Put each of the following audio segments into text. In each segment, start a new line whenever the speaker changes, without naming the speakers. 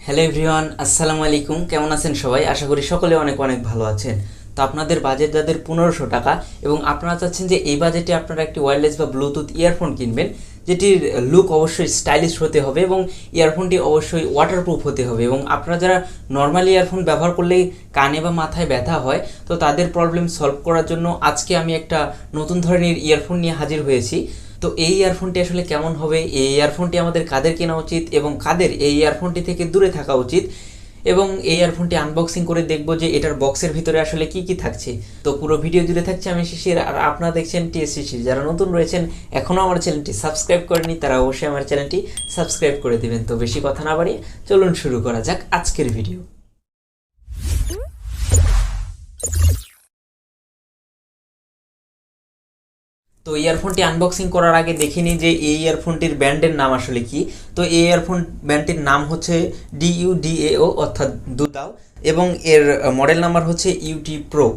Hello everyone, আসসালামু আলাইকুম। কেমন আছেন সবাই? আশা করি সকলে অনেক অনেক ভালো আছেন। তো আপনাদের বাজেট যাদের 1500 টাকা এবং আপনারা চাচ্ছেন যে এই বাজেটে আপনারা একটি ওয়্যারলেস বা ব্লুটুথ ইয়ারফোন কিনবেন, যেটির লুক অবশ্যই স্টাইলিশ হতে হবে এবং ইয়ারফোনটি অবশ্যই ওয়াটারপ্রুফ হতে হবে, এবং আপনারা যারা নর্মালি ইয়ারফোন ব্যবহার করলেই কানে বা মাথায় ব্যথা হয়, তো তাদের প্রবলেম সলভ করার জন্য আজকে আমি একটা নতুন ধরনের ইয়ারফোন নিয়ে হাজির হয়েছি। তো এই ইয়ারফোনটি আসলে কেমন হবে, এই ইয়ারফোনটি আমাদের কাদের কেনা উচিত এবং কাদের এই ইয়ারফোনটি থেকে দূরে থাকা উচিত, এবং এই ইয়ারফোনটি আনবক্সিং করে দেখব যে এটার বক্সের ভিতরে আসলে কি কি থাকছে। তো পুরো ভিডিও জুড়ে থাকছে আমি শিশির, আর আপনারা দেখছেন টিএস শিশির। যারা নতুন রয়েছেন, এখনও আমার চ্যানেলটি সাবস্ক্রাইব করেনি, তারা অবশ্যই আমার চ্যানেলটি সাবস্ক্রাইব করে দেবেন। তো বেশি কথা না বাড়িয়ে চলুন শুরু করা যাক আজকের ভিডিও। তো ইয়ারফোনটি আনবক্সিং করার আগে দেখে নিই যে এই ইয়ারফোনটির ব্র্যান্ডের নাম আসলে কি। তো এই ইয়ারফোন ব্র্যান্ডটির নাম হচ্ছে DUDAO অর্থাৎ দুদাও, এবং এর মডেল নাম্বার হচ্ছে U2pro,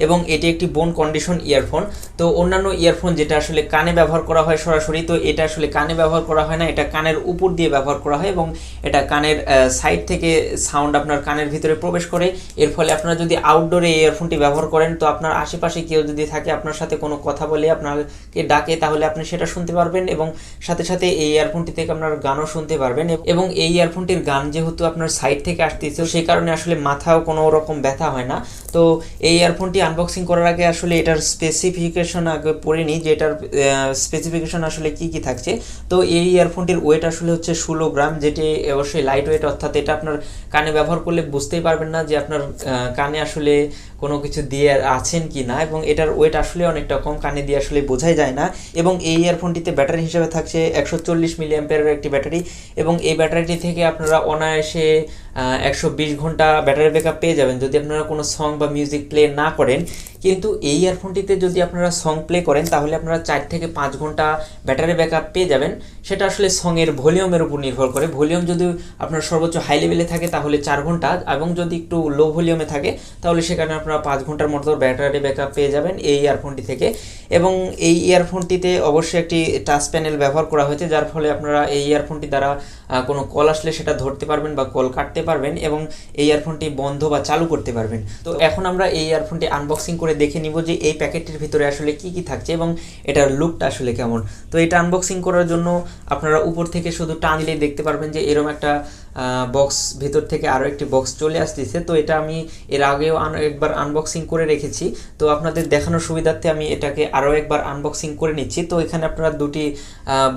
এবং এটি একটি বোন কন্ডিশন ইয়ারফোন। তো অন্যান্য ইয়ারফোন যেটা আসলে কানে ব্যবহার করা হয় সরাসরি, তো এটা আসলে কানে ব্যবহার করা হয় না, এটা কানের উপর দিয়ে ব্যবহার করা হয় এবং এটা কানের সাইড থেকে সাউন্ড আপনার কানের ভিতরে প্রবেশ করে। এর ফলে আপনারা যদি আউটডোরে এই ইয়ারফোনটি ব্যবহার করেন, তো আপনার আশেপাশে কেউ যদি থাকে, আপনার সাথে কোনো কথা বলে আপনাকে ডাকে, তাহলে আপনি সেটা শুনতে পারবেন এবং সাথে সাথে এই ইয়ারফোনটি থেকে আপনার গানও শুনতে পারবেন। এবং এই ইয়ারফোনটির গান যেহেতু আপনার সাইড থেকে আসতেছে, সেই কারণে আসলে মাথাও কোনো রকম ব্যথা হয় না। তো এই ইয়ারফোনটি আনবক্সিং করার আগে আসলে এটার স্পেসিফিকেশন আগে পড়ে নিই যে এটার স্পেসিফিকেশন আসলে কি কি থাকছে। তো এই ইয়ারফোনটির ওয়েট আসলে হচ্ছে 16 গ্রাম, যেটি অবশ্যই লাইট ওয়েট, অর্থাৎ এটা আপনার কানে ব্যবহার করলে বুঝতেই পারবেন না যে আপনার কানে আসলে কোনো কিছু দিয়ে আছেন কি না, এবং এটার ওয়েট আসলে অনেকটা কম, কানে দিয়ে আসলে বোঝাই যায় না। এবং এই ইয়ারফোনটিতে ব্যাটারি হিসেবে থাকছে 140 মিলি অ্যাম্পিয়ারের একটি ব্যাটারি, এবং এই ব্যাটারিটি থেকে আপনারা অনায়াসে 120 ঘন্টা ব্যাটারি ব্যাকআপ পেয়ে যাবেন যদি আপনারা কোনো সং বা মিউজিক প্লে না করেন। কিন্তু এই ইয়ারফোনটিতে যদি আপনারা সং প্লে করেন, তাহলে আপনারা 4 থেকে 5 ঘন্টা ব্যাটারি ব্যাকআপ পেয়ে যাবেন। সেটা আসলে সঙের ভলিউমের উপর নির্ভর করে। ভলিউম যদি আপনার সর্বোচ্চ হাই লেভেলে থাকে তাহলে 4 ঘন্টা, এবং যদি একটু লো ভলিউমে থাকে তাহলে সেখানে আপনারা 5 ঘন্টার মতো ব্যাটারি ব্যাকআপ পেয়ে যাবেন এই ইয়ারফোনটি থেকে। এবং এই ইয়ারফোনটিতে অবশ্যই একটি টাচ প্যানেল ব্যবহার করা হয়েছে, যার ফলে আপনারা এই ইয়ারফোনটি দ্বারা কোনো কল আসলে সেটা ধরতে পারবেন বা কল কাটতে পারবেন, এবং এই ইয়ারফোনটি বন্ধ বা চালু করতে পারবেন। তো এখন আমরা এই ইয়ারফোনটি আনবক্সিং করে দেখে নিব যে এই প্যাকেটটির ভিতরে আসলে কি কি থাকছে এবং এটার লুকটা আসলে কেমন। তো এটা আনবক্সিং করার জন্য আপনারা উপর থেকে শুধু টান দিলেই দেখতে পারবেন যে এরকম একটা বক্স, ভেতর থেকে আরও একটি বক্স চলে আসতেছে। তো এটা আমি এর আগেও একবার আনবক্সিং করে রেখেছি, তো আপনাদের দেখানোর সুবিধার্থে আমি এটাকে আরও একবার আনবক্সিং করে নিচ্ছি। তো এখানে আপনারা দুটি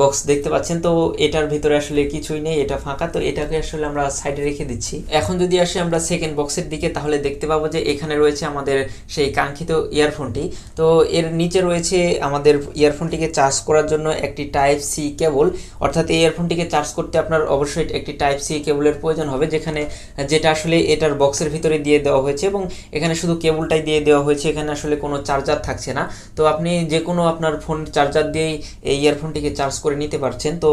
বক্স দেখতে পাচ্ছেন। তো এটার ভিতরে আসলে কিছুই নেই, এটা ফাঁকা, তো এটাকে আসলে আমরা সাইডে রেখে দিচ্ছি। এখন যদি আসি আমরা সেকেন্ড বক্সের দিকে, তাহলে দেখতে পাবো যে এখানে রয়েছে আমাদের সেই কাঙ্ক্ষিত ইয়ারফোনটি। তো এর নিচে রয়েছে আমাদের ইয়ারফোনটিকে চার্জ করার জন্য একটি টাইপ সি কেবল, অর্থাৎ এই ইয়ারফোনটিকে চার্জ করতে আপনার অবশ্যই একটি টাইপ সি কেবলের প্রয়োজন হবে, যেটা আসলে এটার বক্সের ভিতরে দিয়ে দেওয়া হয়েছে, এবং এখানে শুধু কেবলটাই দিয়ে দেওয়া হয়েছে, এখানে আসলে কোনো চার্জার থাকছে না। তো আপনি যে কোনো আপনার ফোন চার্জার দিয়েই এই ইয়ারফোনটিকে চার্জ করে নিতে পারছেন। তো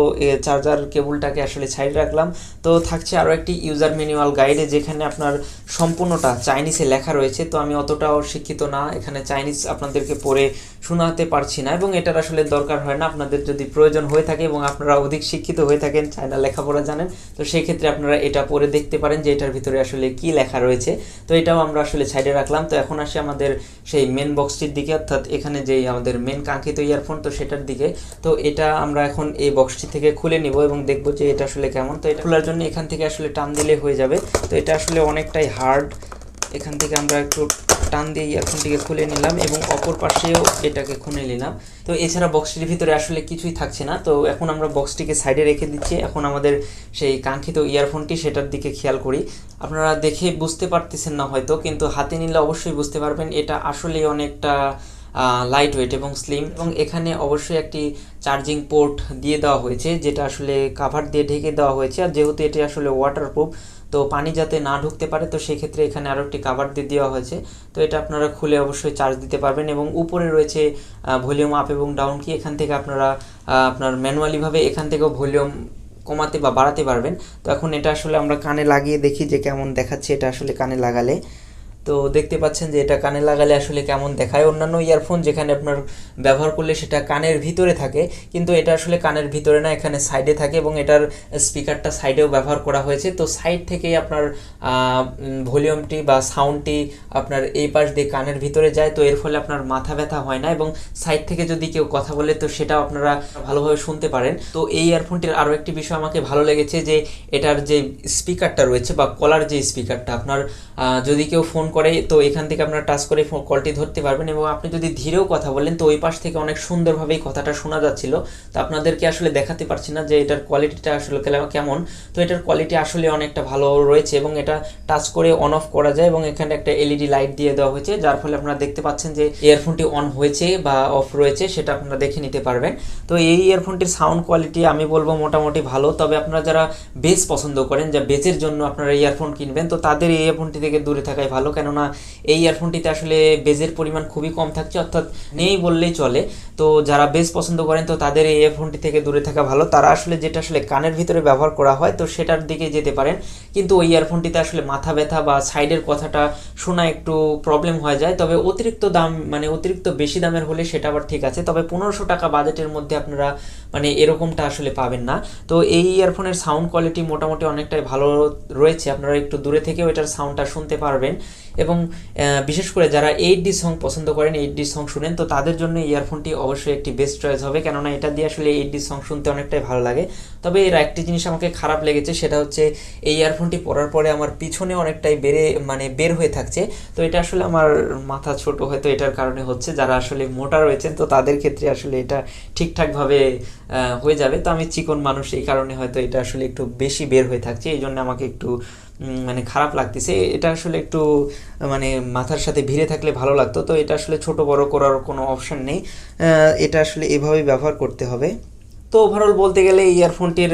চার্জার কেবলটাকে আসলে সাইড রাখলাম। তো থাকছে আরও একটি ইউজার ম্যানুয়াল গাইডে, যেখানে আপনার সম্পূর্ণটা চাইনিজে লেখা রয়েছে। তো আমি অতটাও শিক্ষিত না, এখানে চাইনিজ আপনাদেরকে পড়ে শোনাতে পারছি না, এবং এটার আসলে দরকার হয় না। আপনাদের যদি প্রয়োজন হয়ে থাকে এবং আপনারা অধিক শিক্ষিত হয়ে থাকেন, চায়না লেখাপড়া জানেন, তো সেই ক্ষেত্রে আপনারা এটা পড়ে দেখতে পারেন যে এটার ভিতরে আসলে কি লেখা রয়েছে। তো এটাও আমরা আসলে সাইডে রাখলাম। তো এখন আসি আমাদের সেই মেন বক্সটির দিকে, অর্থাৎ এখানে যেই আমাদের মেন কাঙ্ক্ষিত ইয়ারফোন, তো সেটার দিকে। তো এটা আমরা এখন এই বক্সটি থেকে খুলে নিব এবং দেখব যে এটা আসলে কেমন। তো এটা খোলার জন্য এখান থেকে আসলে টান দিলে হয়ে যাবে। তো এটা আসলে অনেকটাই হার্ড, এখান থেকে আমরা একটু টান দিয়ে ইয়ারফোনটিকে খুলে নিলাম এবং অপর পাশেও এটাকে খুলে নিলাম। তো এছাড়া বক্সটির ভিতরে আসলে কিছুই থাকছে না। তো এখন আমরা বক্সটিকে সাইডে রেখে দিচ্ছি। এখন আমাদের সেই কাঙ্ক্ষিত ইয়ারফোনটি, সেটার দিকে খেয়াল করি। আপনারা দেখে বুঝতে পারতেছেন না হয়তো, কিন্তু হাতে নিলে অবশ্যই বুঝতে পারবেন এটা আসলেই অনেকটা লাইট ওয়েট এবং স্লিম, এবং এখানে অবশ্যই একটি চার্জিং পোর্ট দিয়ে দেওয়া হয়েছে, যেটা আসলে কাভার দিয়ে ঢেকে দেওয়া হয়েছে। আর যেহেতু এটি আসলে ওয়াটারপ্রুফ, তো পানি যাতে না ঢুকতে পারে, তো সেক্ষেত্রে এখানে আরও একটি কাভার দিয়ে দেওয়া হয়েছে। তো এটা আপনারা খুলে অবশ্যই চার্জ দিতে পারবেন। এবং উপরে রয়েছে ভলিউম আপ এবং ডাউন কি, এখান থেকে আপনারা আপনার ম্যানুয়ালিভাবে এখান থেকেও ভলিউম কমাতে বা বাড়াতে পারবেন। তো এখন এটা আসলে আমরা কানে লাগিয়ে দেখি যে কেমন দেখাচ্ছে এটা আসলে কানে লাগালে। তো দেখতে পাচ্ছেন যে এটা কানে লাগালে আসলে কেমন দেখায়। অন্যান্য ইয়ারফোন যেখানে আপনার ব্যবহার করলে সেটা কানের ভিতরে থাকে, কিন্তু এটা আসলে কানের ভিতরে না, এখানে সাইডে থাকে এবং এটার স্পিকারটা সাইডেও ব্যবহার করা হয়েছে। তো সাইড থেকেই আপনার ভলিউমটি বা সাউন্ডটি আপনার এই পাশ দিয়ে কানের ভিতরে যায়, তো এর ফলে আপনার মাথা ব্যথা হয় না এবং সাইড থেকে যদি কেউ কথা বলে তো সেটাও আপনারা ভালোভাবে শুনতে পারেন। তো এই ইয়ারফোনটির আরও একটি বিষয় আমাকে ভালো লেগেছে যে এটার যে স্পিকারটা রয়েছে বা কলার যে স্পিকারটা, আপনার যদি কেউ ফোন করে তো এখান থেকে আপনারা টাচ করে কলটি ধরতে পারবেন এবং আপনি যদি ধীরেও কথা বলেন তো ওই পাশ থেকে অনেক সুন্দরভাবেই কথাটা শোনা যাচ্ছিল। তো আপনাদেরকে আসলে দেখাতে পারছি না যে এটার কোয়ালিটিটা আসলে কেমন। তো এটার কোয়ালিটি আসলে অনেকটা ভালো রয়েছে এবং এটা টাচ করে অন অফ করা যায় এবং এখানে একটা এলইডি লাইট দিয়ে দেওয়া হয়েছে, যার ফলে আপনারা দেখতে পাচ্ছেন যে ইয়ারফোনটি অন হয়েছে বা অফ রয়েছে সেটা আপনারা দেখে নিতে পারবেন। তো এই ইয়ারফোনটির সাউন্ড কোয়ালিটি আমি বলবো মোটামুটি ভালো, তবে আপনারা যারা বেস পছন্দ করেন, যা বেসের জন্য আপনারা ইয়ারফোন কিনবেন, তো তাদের এই ইয়ারফোনটি থেকে দূরে থাকাই ভালো, কেননা এই ইয়ারফোনটিতে আসলে বেজের পরিমাণ খুবই কম থাকছে, অর্থাৎ নেই বললেই চলে। তো যারা বেস পছন্দ করেন তো তাদের এই ইয়ারফোনটি থেকে দূরে থাকা ভালো। তারা আসলে যেটা আসলে কানের ভিতরে ব্যবহার করা হয় তো সেটার দিকে যেতে পারেন, কিন্তু ওই ইয়ারফোনটিতে আসলে মাথা ব্যথা বা সাইডের কথাটা শোনা একটু প্রবলেম হয়ে যায়। তবে অতিরিক্ত দাম, মানে অতিরিক্ত বেশি দামের হলে সেটা আবার ঠিক আছে, তবে 1500 টাকা বাজেটের মধ্যে আপনারা মানে এরকমটা আসলে পাবেন না। তো এই ইয়ারফোনের সাউন্ড কোয়ালিটি মোটামুটি অনেকটাই ভালো রয়েছে, আপনারা একটু দূরে থেকেও এটার সাউন্ডটা শুনতে পারবেন এবং বিশেষ করে যারা 8D সং পছন্দ করেন, 8D সং শুনেন, তো তাদের জন্য ইয়ারফোনটি অবশ্যই একটি বেস্ট চয়েস হবে, কেননা এটা দিয়ে আসলে 8D সং শুনতে অনেকটাই ভালো লাগে। তবে এর একটি জিনিস আমাকে খারাপ লেগেছে, সেটা হচ্ছে এই ইয়ারফোনটি পরার পরে আমার পিছনে অনেকটাই বের হয়ে থাকছে। তো এটা আসলে আমার মাথা ছোট হয়তো এটার কারণে হচ্ছে, যারা আসলে মোটা রয়েছেন তো তাদের ক্ষেত্রে আসলে এটা ঠিকঠাকভাবে হয়ে যাবে। তো আমি চিকন মানুষ, এই কারণে হয়তো এটা আসলে একটু বেশি বের হয়ে থাকছে, এই জন্য আমাকে একটু মানে খারাপ লাগতেছে। এটা আসলে একটু মানে মাথার সাথে ভিড়ে থাকলে ভালো লাগতো। তো এটা আসলে ছোট বড় করার কোনো অপশন নেই, এটা আসলে এভাবেই ব্যবহার করতে হবে। তো ওভারঅল বলতে গেলে ইয়ারফোনটির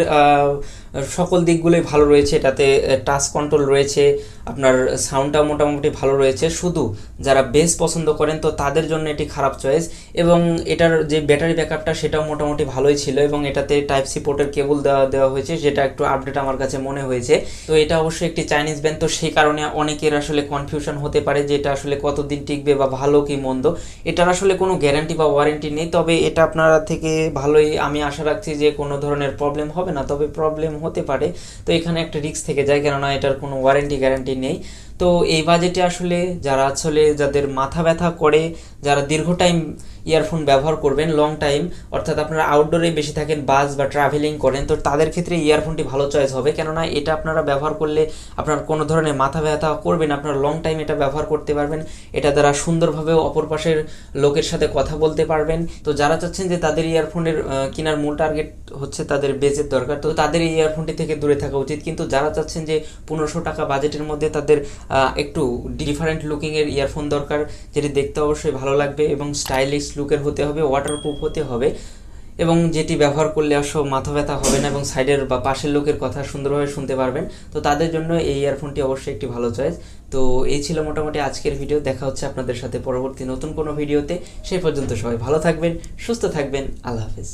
সকল দিকগুলোই ভালো রয়েছে, এটাতে টাচ কন্ট্রোল রয়েছে, আপনার সাউন্ডটাও মোটামুটি ভালো রয়েছে। শুধু যারা বেস পছন্দ করেন তো তাদের জন্য এটি খারাপ চয়েস, এবং এটার যে ব্যাটারি ব্যাকআপটা সেটাও মোটামুটি ভালোই ছিল এবং এটাতে টাইপ সি পোর্টের কেবল দেওয়া হয়েছে, যেটা একটু আপডেট আমার কাছে মনে হয়েছে। তো এটা অবশ্যই একটি চাইনিজ ব্র্যান্ড, তো সেই কারণে অনেকের আসলে কনফিউশন হতে পারে যে এটা আসলে কতদিন টিকবে বা ভালো কি মন্দ। এটার আসলে কোনো গ্যারান্টি বা ওয়ারেন্টি নেই, তবে এটা আপনারা থেকে ভালোই আমি আশা রাখছি যে কোনো ধরনের প্রবলেম হবে না, তবে প্রবলেম হতে পারে। তো এখানে একটা রিস্ক থেকে যায়, কেননা এটার কোনো ওয়ারেন্টি গ্যারান্টি নেই। তো এই বাজেটে আসলে যাদের মাথা ব্যথা করে, যারা দীর্ঘ টাইম ইয়ারফোন ব্যবহার করবেন, লং টাইম, অর্থাৎ আপনারা আউটডোরে বেশি থাকেন, বাস বা ট্রাভেলিং করেন, তো তাদের ক্ষেত্রে ইয়ারফোনটি ভালো চয়েস হবে, কেননা এটা আপনারা ব্যবহার করলে আপনার কোনো ধরনের মাথা ব্যথা করবেন, আপনারা লং টাইম এটা ব্যবহার করতে পারবেন। এটা দ্বারা সুন্দরভাবে অপর পাশের লোকের সাথে কথা বলতে পারবেন। তো যারা চাচ্ছেন যে তাদের ইয়ারফোনের কেনার মূল টার্গেট হচ্ছে তাদের বেজের দরকার, তো তাদের এই ইয়ারফোনটি থেকে দূরে থাকা উচিত। কিন্তু যারা চাচ্ছেন যে 1500 টাকা বাজেটের মধ্যে তাদের একটু ডিফারেন্ট লুকিংয়ের ইয়ারফোন দরকার, যেটি দেখতে অবশ্যই ভালো লাগবে এবং স্টাইলিশ লুকের হতে হবে, ওয়াটারপ্রুফ হতে হবে, এবং যেটি ব্যবহার করলে আসলে মাথা ব্যথা হবে না এবং সাইডের বা পাশের লোকের কথা সুন্দরভাবে শুনতে পারবেন, তো তাদের জন্য এই ইয়ারফোনটি অবশ্যই একটি ভালো চয়েস। তো এই ছিল মোটামুটি আজকের ভিডিও। দেখা হচ্ছে আপনাদের সাথে পরবর্তী নতুন কোনো ভিডিওতে। সেই পর্যন্ত সবাই ভালো থাকবেন, সুস্থ থাকবেন। আল্লাহ হাফেজ।